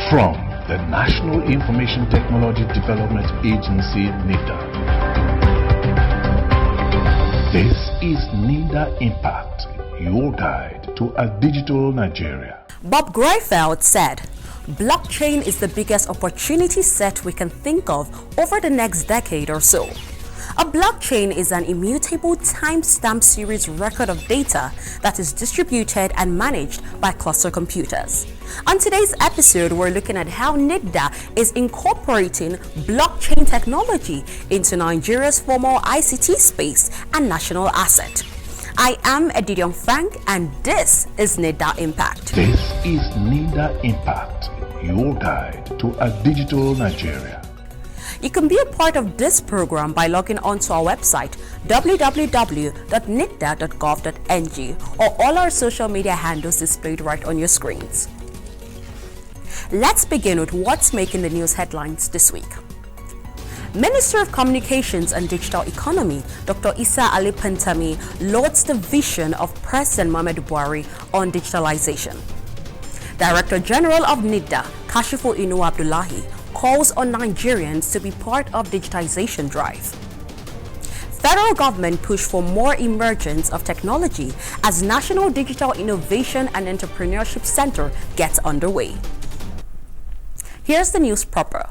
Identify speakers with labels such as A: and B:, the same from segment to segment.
A: From the National Information Technology Development Agency, Nitda. This is Nitda Impact, your guide to a digital Nigeria.
B: Bob Greifeld said, "Blockchain is the biggest opportunity set we can think of over the next decade or so." A blockchain is an immutable timestamp series record of data that is distributed and managed by cluster computers. On today's episode, we're looking at how Nitda is incorporating blockchain technology into Nigeria's formal ICT space and national asset. I am Edidion Frank, and this is Nitda Impact.
A: This is Nitda Impact, your guide to a digital Nigeria.
B: You can be a part of this program by logging onto our website www.nitda.gov.ng or all our social media handles displayed right on your screens. Let's begin with what's making the news headlines this week. Minister of Communications and Digital Economy, Dr. Isa Ali Pantami, lauds the vision of President Muhammadu Buhari on digitalization. Director General of Nitda, Kashifu Inu Abdullahi, calls on Nigerians to be part of digitization drive. Federal government push for more emergence of technology as National Digital Innovation and Entrepreneurship Center gets underway. Here's the news proper.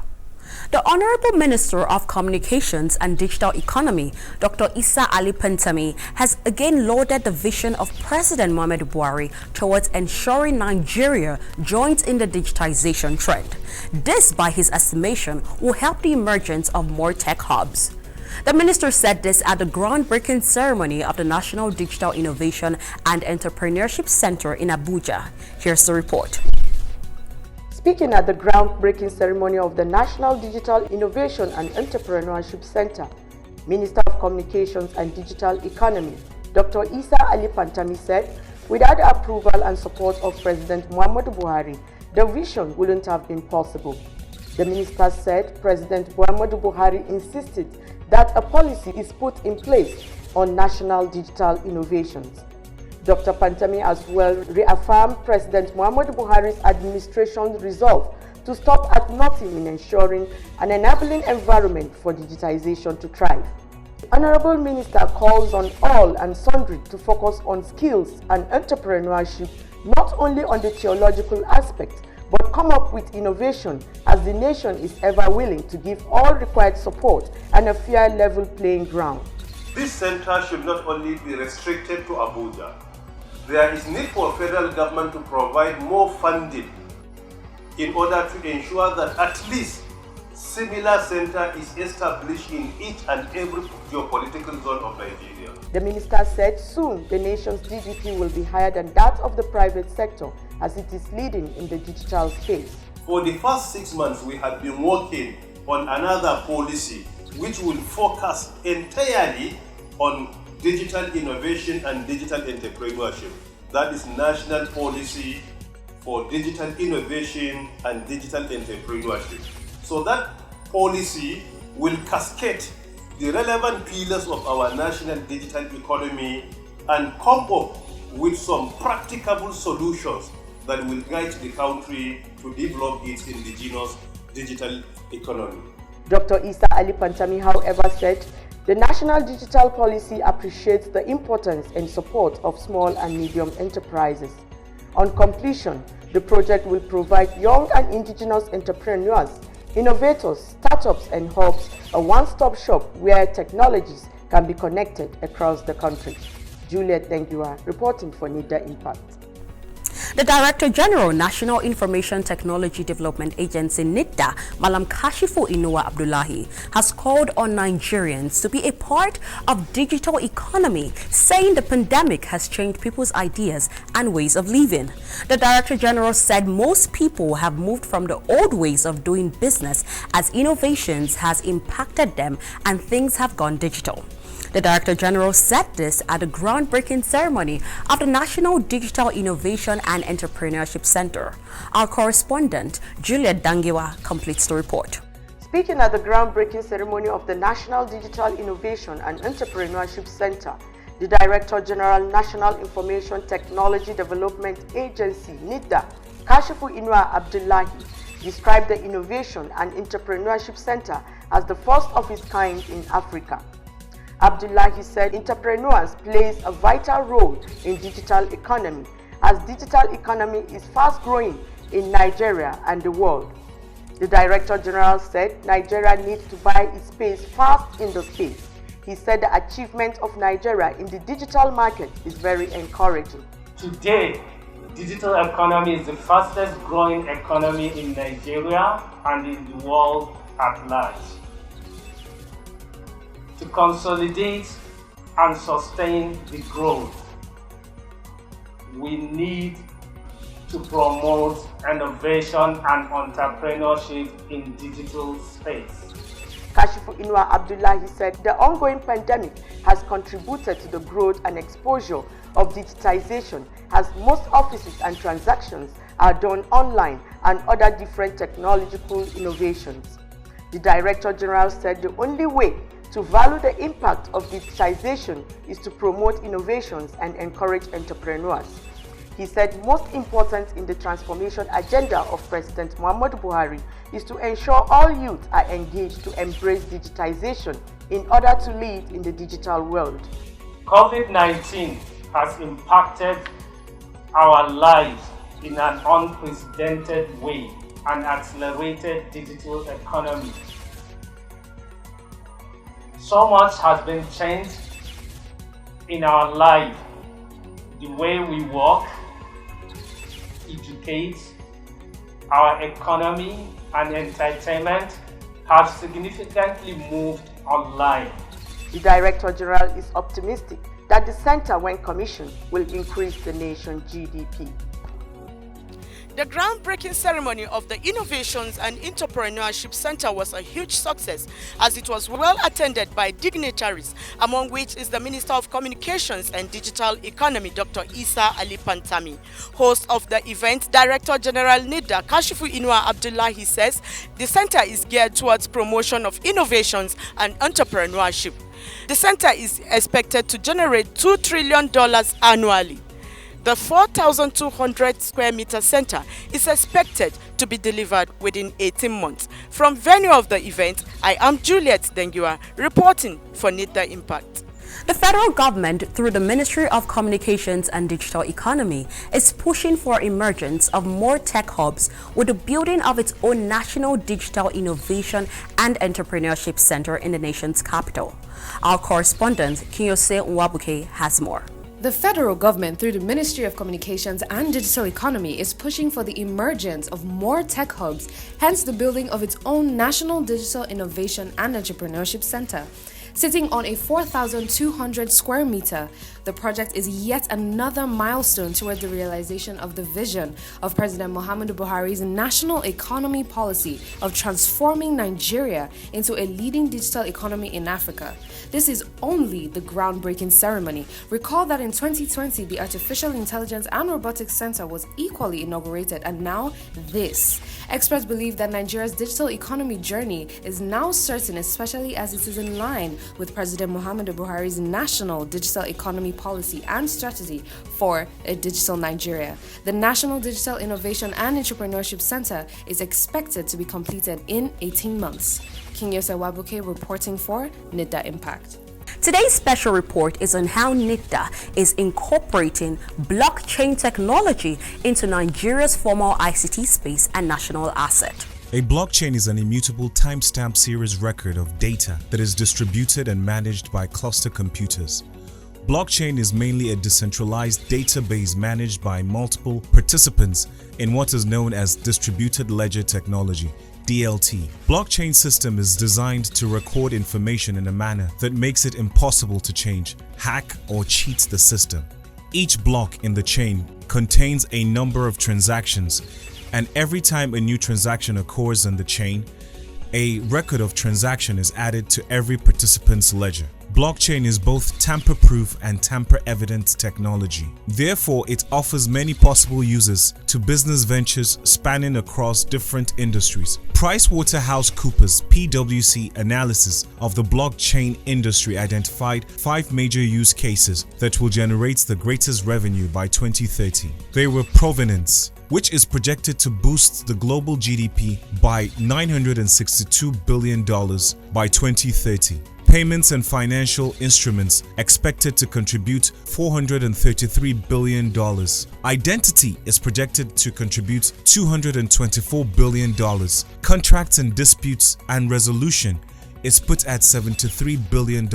B: The Honorable Minister of Communications and Digital Economy, Dr. Isa Ali Pantami, has again lauded the vision of President Muhammadu Buhari towards ensuring Nigeria joins in the digitization trend. This, by his estimation, will help the emergence of more tech hubs. The minister said this at the groundbreaking ceremony of the National Digital Innovation and Entrepreneurship Center in Abuja. Here's the report.
C: Speaking at the groundbreaking ceremony of the National Digital Innovation and Entrepreneurship Center, Minister of Communications and Digital Economy, Dr. Isa Ali Pantami said, without the approval and support of President Muhammadu Buhari, the vision wouldn't have been possible. The minister said President Muhammadu Buhari insisted that a policy is put in place on national digital innovations. Dr. Pantami as well reaffirmed President Muhammadu Buhari's administration's resolve to stop at nothing in ensuring an enabling environment for digitization to thrive. The Honorable Minister calls on all and sundry to focus on skills and entrepreneurship, not only on the theological aspect, but come up with innovation as the nation is ever willing to give all required support and a fair level playing ground.
D: This center should not only be restricted to Abuja. There is need for federal government to provide more funding in order to ensure that at least similar center is established in each and every geopolitical zone of Nigeria.
C: The minister said soon the nation's GDP will be higher than that of the private sector as it is leading in the digital space.
D: For the first 6 months, we have been working on another policy which will focus entirely on digital innovation and digital entrepreneurship. That is National Policy for Digital Innovation and Digital Entrepreneurship. So that policy will cascade the relevant pillars of our national digital economy and come up with some practicable solutions that will guide the country to develop its indigenous digital economy.
C: Dr. Isa Ali Pantami, however, said the National Digital Policy appreciates the importance and support of small and medium enterprises. On completion, the project will provide young and indigenous entrepreneurs, innovators, startups and hubs a one-stop shop where technologies can be connected across the country. Juliet Dengiwa reporting for Nitda Impact.
B: The Director General, National Information Technology Development Agency, Nitda, Malam Kashifu Inu Abdullahi, has called on Nigerians to be a part of digital economy, saying the pandemic has changed people's ideas and ways of living. The Director General said most people have moved from the old ways of doing business as innovations has impacted them and things have gone digital. The Director General said this at the groundbreaking ceremony of the National Digital Innovation and Entrepreneurship Center. Our correspondent, Juliet Dangiwa, completes the report.
C: Speaking at the groundbreaking ceremony of the National Digital Innovation and Entrepreneurship Center, the Director General, National Information Technology Development Agency, Nitda, Kashifu Inua Abdullahi, described the Innovation and Entrepreneurship Center as the first of its kind in Africa. Abdullahi said entrepreneurs plays a vital role in digital economy, as digital economy is fast growing in Nigeria and the world. The Director General said Nigeria needs to buy its space fast in the space. He said the achievement of Nigeria in the digital market is very encouraging.
E: Today, digital economy is the fastest growing economy in Nigeria and in the world at large. To consolidate and sustain the growth, we need to promote innovation and entrepreneurship in digital space.
C: Kashifu Inua Abdullahi said the ongoing pandemic has contributed to the growth and exposure of digitization, as most offices and transactions are done online and other different technological innovations. The Director General said the only way to value the impact of digitization is to promote innovations and encourage entrepreneurs. He said most important in the transformation agenda of President Muhammadu Buhari is to ensure all youth are engaged to embrace digitization in order to lead in the digital world.
E: COVID-19 has impacted our lives in an unprecedented way and accelerated digital economy. So much has been changed in our life. The way we work, educate, our economy and entertainment have significantly moved online.
C: The Director General is optimistic that the center, when commissioned, will increase the nation's GDP.
B: The groundbreaking ceremony of the Innovations and Entrepreneurship Center was a huge success, as it was well attended by dignitaries, among which is the Minister of Communications and Digital Economy, Dr. Isa Ali Pantami. Host of the event, Director General Nitda, Kashifu Inua Abdullahi, says the center is geared towards promotion of innovations and entrepreneurship. The center is expected to generate $2 trillion annually. The 4,200 square meter center is expected to be delivered within 18 months. From venue of the event, I am Juliet Dengiwa, reporting for Nitda Impact. The federal government, through the Ministry of Communications and Digital Economy, is pushing for emergence of more tech hubs with the building of its own National Digital Innovation and Entrepreneurship Center in the nation's capital. Our correspondent, Kinyose Nwabuke, has more.
F: The federal government, through the Ministry of Communications and Digital Economy, is pushing for the emergence of more tech hubs, hence the building of its own National Digital Innovation and Entrepreneurship Center. Sitting on a 4,200 square meter, the project is yet another milestone toward the realization of the vision of President Muhammadu Buhari's national economy policy of transforming Nigeria into a leading digital economy in Africa. This is only the groundbreaking ceremony. Recall that in 2020, the Artificial Intelligence and Robotics Center was equally inaugurated, and now this. Experts believe that Nigeria's digital economy journey is now certain, especially as it is in line with President Muhammadu Buhari's national digital economy policy and strategy for a digital Nigeria. The National Digital Innovation and Entrepreneurship Center is expected to be completed in 18 months. Kinyose Nwabuke reporting for Nitda Impact.
B: Today's special report is on how Nitda is incorporating blockchain technology into Nigeria's formal ICT space and national asset.
G: A blockchain is an immutable timestamp series record of data that is distributed and managed by cluster computers. Blockchain is mainly a decentralized database managed by multiple participants in what is known as distributed ledger technology, DLT. Blockchain system is designed to record information in a manner that makes it impossible to change, hack, or cheat the system. Each block in the chain contains a number of transactions, and every time a new transaction occurs in the chain, a record of transaction is added to every participant's ledger. Blockchain is both tamper-proof and tamper-evident technology. Therefore, it offers many possible uses to business ventures spanning across different industries. PricewaterhouseCoopers (PwC) analysis of the blockchain industry identified 5 major use cases that will generate the greatest revenue by 2030. They were provenance, which is projected to boost the global GDP by $962 billion by 2030. Payments and financial instruments expected to contribute $433 billion. Identity is projected to contribute $224 billion. Contracts and disputes and resolution is put at $73 billion,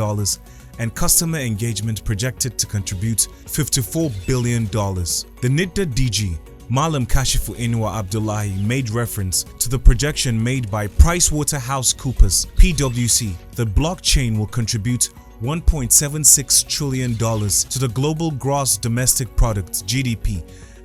G: and customer engagement projected to contribute $54 billion. The Nitda DG, Malam Kashifu Inua Abdullahi, made reference to the projection made by PricewaterhouseCoopers (PwC) that blockchain will contribute $1.76 trillion to the global gross domestic product (GDP),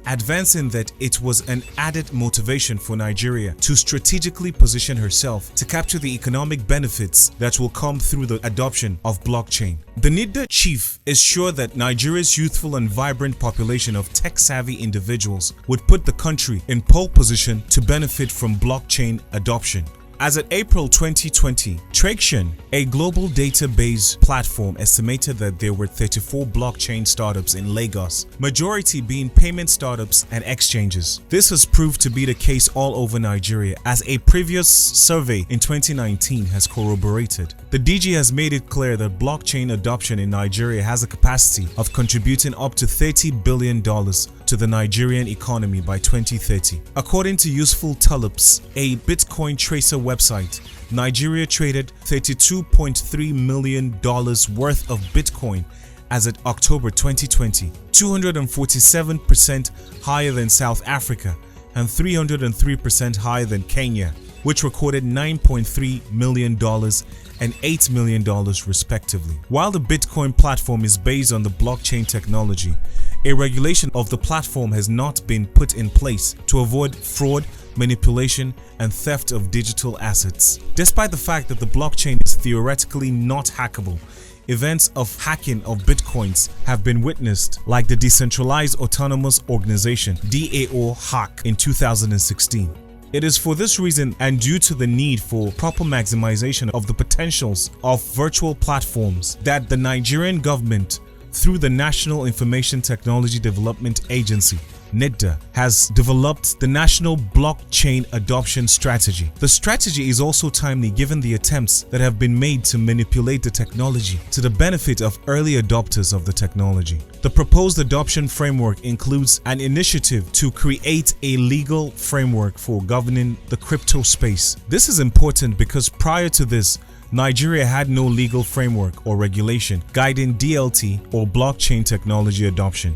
G: advancing that it was an added motivation for Nigeria to strategically position herself to capture the economic benefits that will come through the adoption of blockchain. The Nitda chief is sure that Nigeria's youthful and vibrant population of tech-savvy individuals would put the country in pole position to benefit from blockchain adoption. As of April 2020, Traction, a global database platform, estimated that there were 34 blockchain startups in Lagos, majority being payment startups and exchanges. This has proved to be the case all over Nigeria, as a previous survey in 2019 has corroborated. The DG has made it clear that blockchain adoption in Nigeria has a capacity of contributing up to $30 billion to the Nigerian economy by 2030. According to Useful Tullops, a Bitcoin tracer website, Nigeria traded $32.3 million worth of Bitcoin as of October 2020, 247% higher than South Africa and 303% higher than Kenya, which recorded $9.3 million and $8 million respectively. While the Bitcoin platform is based on the blockchain technology, a regulation of the platform has not been put in place to avoid fraud, manipulation, and theft of digital assets. Despite the fact that the blockchain is theoretically not hackable, events of hacking of bitcoins have been witnessed, like the Decentralized Autonomous Organization (DAO) hack in 2016. It is for this reason, and due to the need for proper maximization of the potentials of virtual platforms, that the Nigerian government, through the National Information Technology Development Agency (Nitda), has developed the National Blockchain Adoption Strategy. The strategy is also timely given the attempts that have been made to manipulate the technology to the benefit of early adopters of the technology. The proposed adoption framework includes an initiative to create a legal framework for governing the crypto space. This is important because prior to this, Nigeria had no legal framework or regulation guiding DLT or blockchain technology adoption.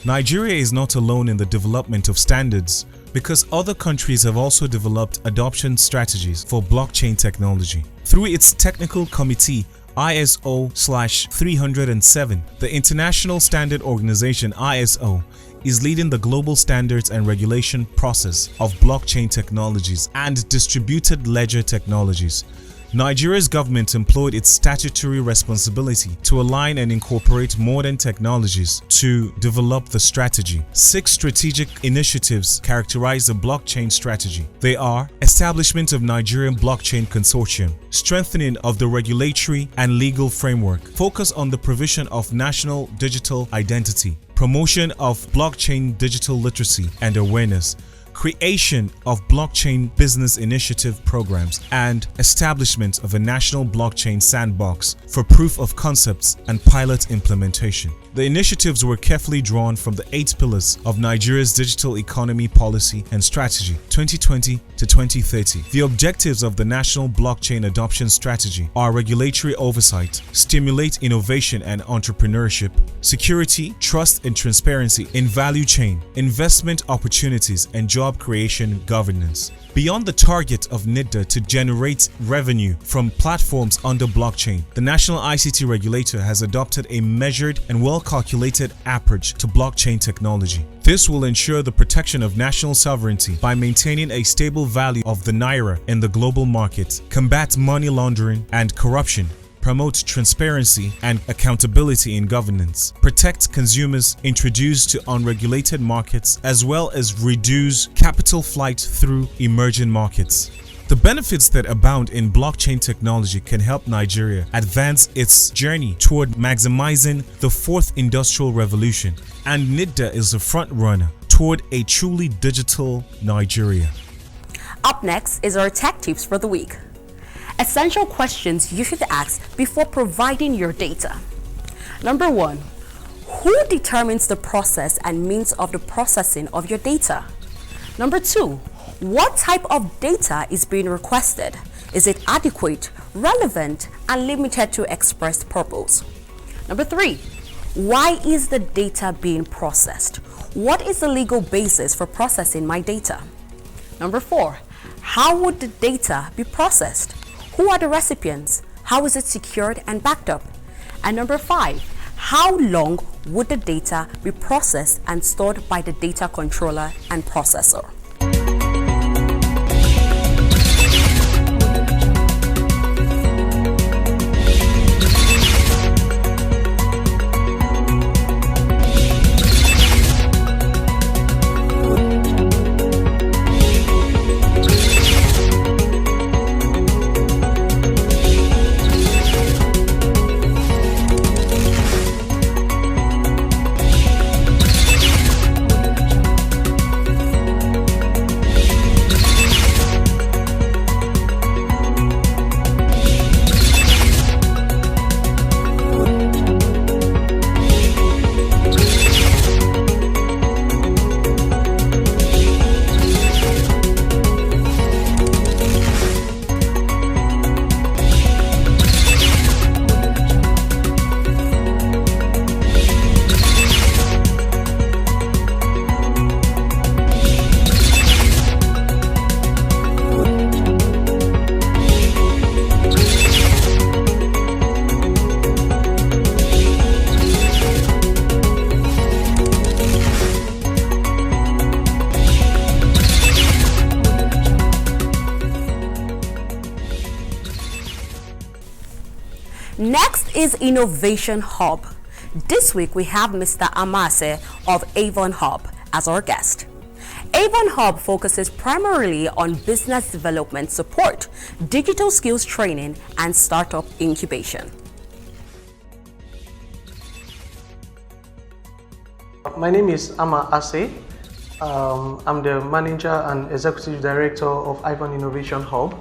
G: Nigeria is not alone in the development of standards, because other countries have also developed adoption strategies for blockchain technology. Through its technical committee ISO/307, the international standard organization ISO is leading the global standards and regulation process of blockchain technologies and distributed ledger technologies. Nigeria's government employed its statutory responsibility to align and incorporate modern technologies to develop the strategy. 6 strategic initiatives characterize the blockchain strategy. They are: establishment of Nigerian Blockchain Consortium, strengthening of the regulatory and legal framework, focus on the provision of national digital identity, promotion of blockchain digital literacy and awareness, creation of blockchain business initiative programs, and establishment of a national blockchain sandbox for proof of concepts and pilot implementation. The initiatives were carefully drawn from the 8 pillars of Nigeria's digital economy policy and strategy 2020 to 2030. The objectives of the National Blockchain Adoption Strategy are regulatory oversight, stimulate innovation and entrepreneurship, security, trust and transparency in value chain, investment opportunities and job creation governance. Beyond the target of Nitda to generate revenue from platforms under blockchain, the National ICT Regulator has adopted a measured and well-calculated approach to blockchain technology. This will ensure the protection of national sovereignty by maintaining a stable value of the naira in the global market, combat money laundering and corruption, promote transparency and accountability in governance, protect consumers introduced to unregulated markets, as well as reduce capital flight through emerging markets. The benefits that abound in blockchain technology can help Nigeria advance its journey toward maximizing the fourth industrial revolution, and Nitda is a front runner toward a truly digital Nigeria.
B: Up next is our tech tips for the week. Essential questions you should ask before providing your data. Number 1. Who determines the process and means of the processing of your data? Number 2. What type of data is being requested? Is it adequate, relevant, and limited to expressed purpose? Number 3. Why is the data being processed? What is the legal basis for processing my data? Number 4. How would the data be processed? Who are the recipients? How is it secured and backed up? And number 5, how long would the data be processed and stored by the data controller and processor? Next is Innovation Hub. This week we have Mr. Amase of Avon Hub as our guest. Avon Hub focuses primarily on business development support, digital skills training, and startup incubation.
H: My name is Ama Ase. I'm the manager and executive director of Avon Innovation Hub.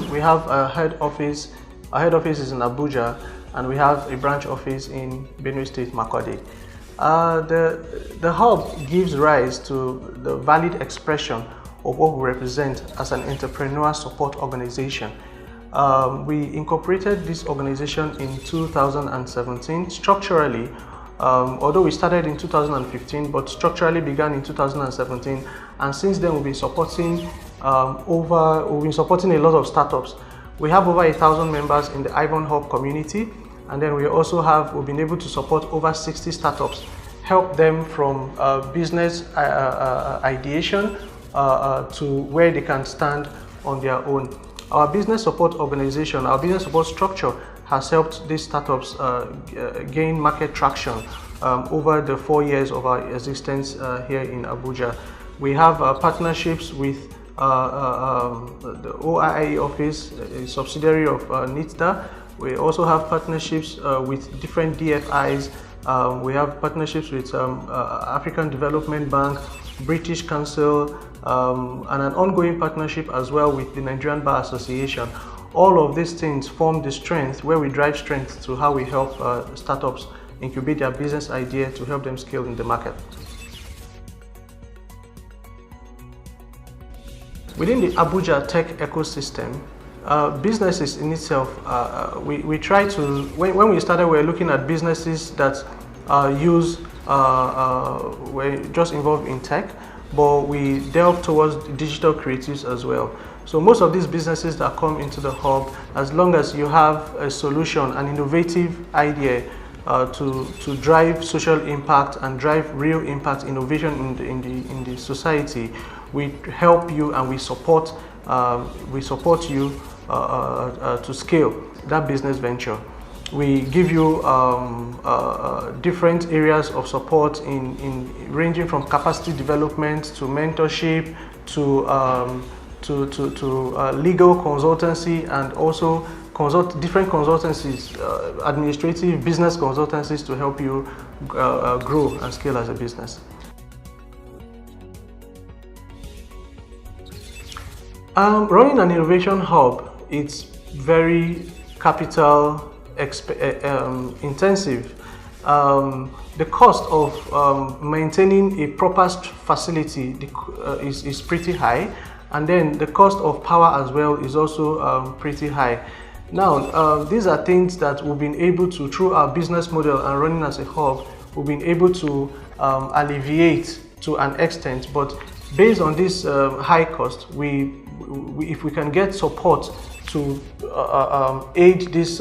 H: We have a head office. Our head office is in Abuja, and we have a branch office in Benue State, Makurdi. The hub gives rise to the valid expression of what we represent as an entrepreneur support organization. We incorporated this organization in 2017 structurally. Although we started in 2015, but structurally began in 2017, and since then we've been supporting a lot of startups. We have over 1,000 members in the Avon Hub community, and then we've been able to support over 60 startups, help them from business ideation to where they can stand on their own. Our business support organization, our business support structure has helped these startups gain market traction over the 4 years of our existence here in Abuja. We have partnerships with the OIE office, a subsidiary of Nitda. We also have partnerships with different DFIs. We have partnerships with African Development Bank, British Council, and an ongoing partnership as well with the Nigerian Bar Association. All of these things form the strength where we drive strength to how we help startups incubate their business idea to help them scale in the market. Within the Abuja tech ecosystem, businesses in itself, we try to, when we started, we were looking at businesses that were just involved in tech, but we delve towards digital creatives as well. So most of these businesses that come into the hub, as long as you have a solution, an innovative idea to drive social impact and drive real impact, innovation in the society, we help you and we support you to scale that business venture. We give you different areas of support in ranging from capacity development to mentorship to legal consultancy and also different consultancies, administrative, business consultancies to help you grow and scale as a business. Running an innovation hub, it's very capital intensive. The cost of maintaining a proper facility is pretty high, and then the cost of power as well is also pretty high. Now, these are things that we've been able to, through our business model and running as a hub, we've been able to alleviate to an extent. But based on this high cost, if we can get support to aid these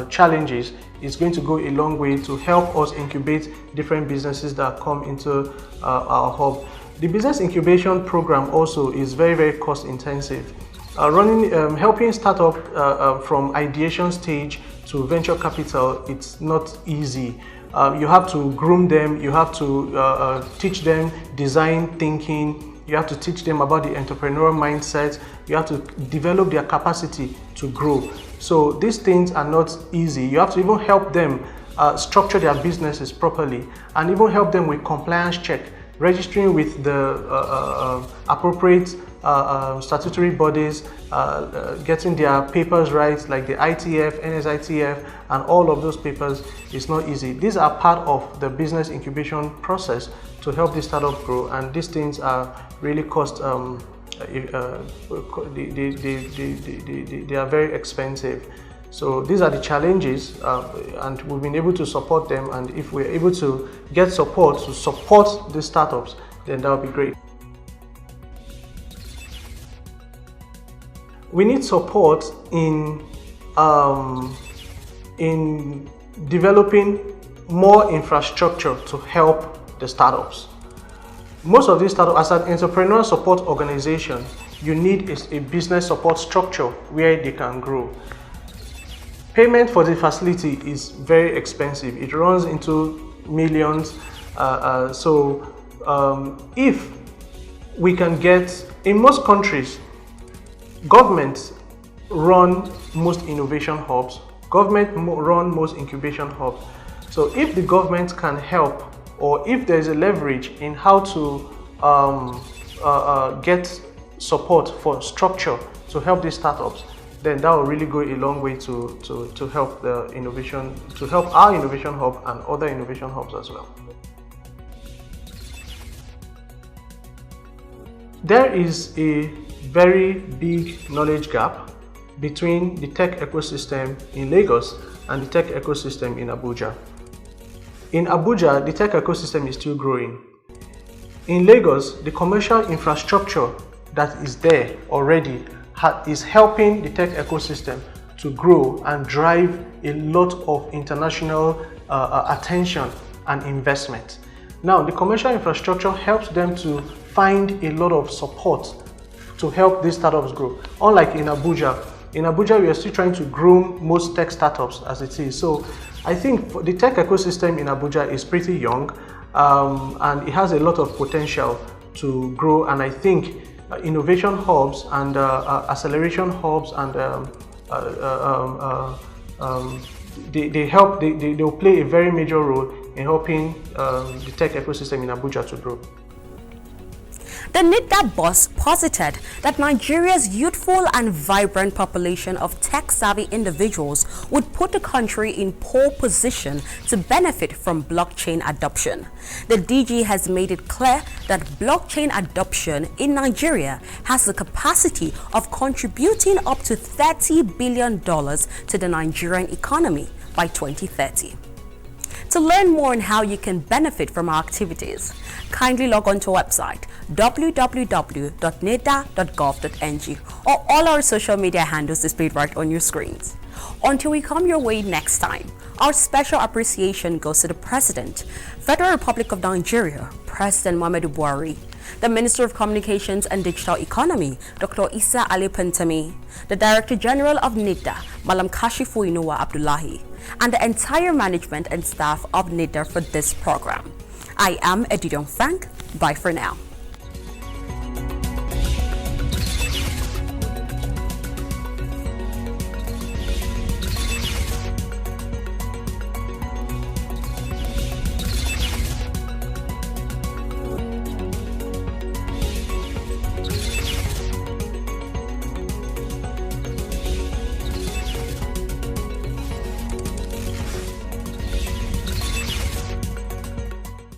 H: challenges, it's going to go a long way to help us incubate different businesses that come into our hub. The business incubation program also is very, very cost intensive. Helping startup from ideation stage to venture capital, it's not easy. You have to groom them, you have to teach them design thinking, you have to teach them about the entrepreneurial mindset, you have to develop their capacity to grow. So these things are not easy. You have to even help them structure their businesses properly and even help them with compliance check, registering with the appropriate statutory bodies, getting their papers right, like the ITF, NSITF, and all of those papers is not easy. These are part of the business incubation process to help the startup grow, and these things are really they are very expensive. So these are the challenges, and we've been able to support them, and if we're able to get support to support the startups, then that would be great. We need support in developing more infrastructure to help the startups. Most of these startups, as an entrepreneurial support organization, you need a business support structure where they can grow. Payment for the facility is very expensive. It runs into millions. If we can get, in most countries, governments run most innovation hubs, government run most incubation hubs. So if the government can help, or if there is a leverage in how to get support for structure to help these startups, then that will really go a long way to help the innovation, to help our innovation hub and other innovation hubs as well. There is a very big knowledge gap between the tech ecosystem in Lagos and the tech ecosystem in Abuja. In Abuja, the tech ecosystem is still growing. In Lagos, the commercial infrastructure that is there already is helping the tech ecosystem to grow and drive a lot of international attention and investment. Now, the commercial infrastructure helps them to find a lot of support to help these startups grow. Unlike in Abuja, we are still trying to groom most tech startups as it is. So I think the tech ecosystem in Abuja is pretty young, and it has a lot of potential to grow. And I think innovation hubs and acceleration hubs and they'll play a very major role in helping the tech ecosystem in Abuja to grow.
B: The Nitda boss posited that Nigeria's youthful and vibrant population of tech-savvy individuals would put the country in pole position to benefit from blockchain adoption. The DG has made it clear that blockchain adoption in Nigeria has the capacity of contributing up to $30 billion to the Nigerian economy by 2030. To learn more on how you can benefit from our activities, kindly log on to our website www.nitda.gov.ng or all our social media handles displayed right on your screens. Until we come your way next time, our special appreciation goes to the President, Federal Republic of Nigeria, President Muhammadu Buhari, the Minister of Communications and Digital Economy, Dr. Isa Ali Pantami, the Director General of Nitda, Malam Kashifu Inuwa Abdullahi, and the entire management and staff of Nitda for this program. I am Edidion Frank. Bye for now.